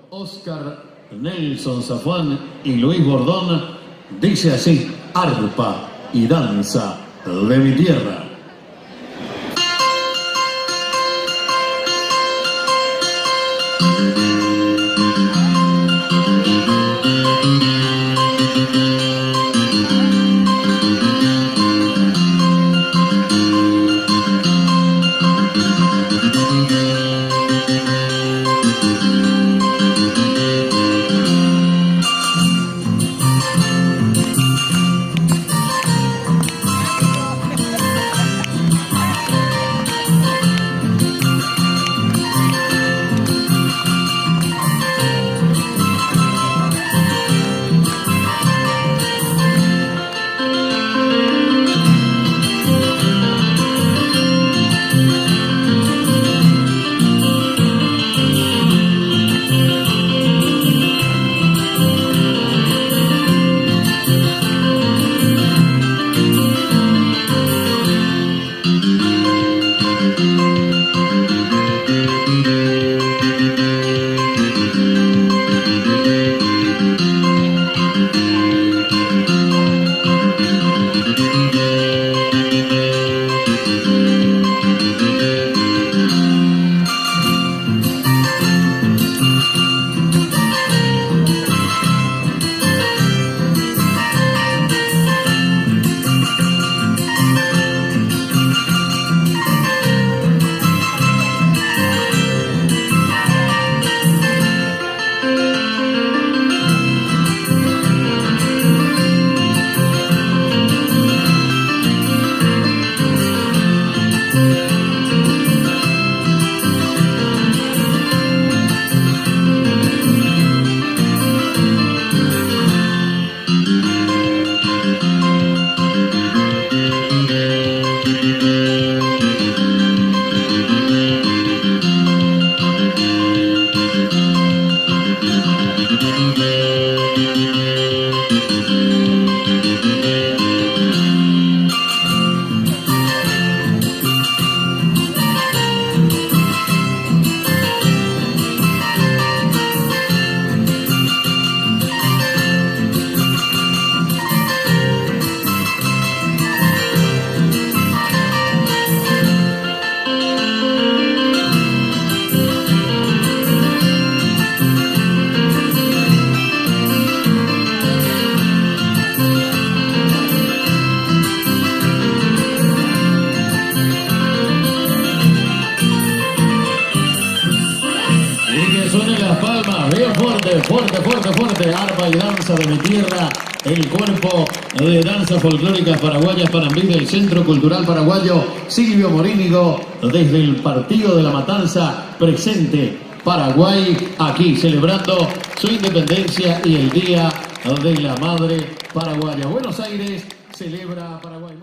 Oscar Nelson Zafuán y Luis Bordón, dice así: arpa y danza de mi tierra. Suenen las palmas, bien fuerte, fuerte, fuerte, fuerte. Arpa y danza de mi tierra. El cuerpo de danza folclóricas paraguayas Panambí del Centro Cultural Paraguayo Silvio Morínigo, desde el Partido de la Matanza, presente Paraguay, aquí celebrando su independencia y el Día de la Madre Paraguaya. Buenos Aires celebra Paraguay.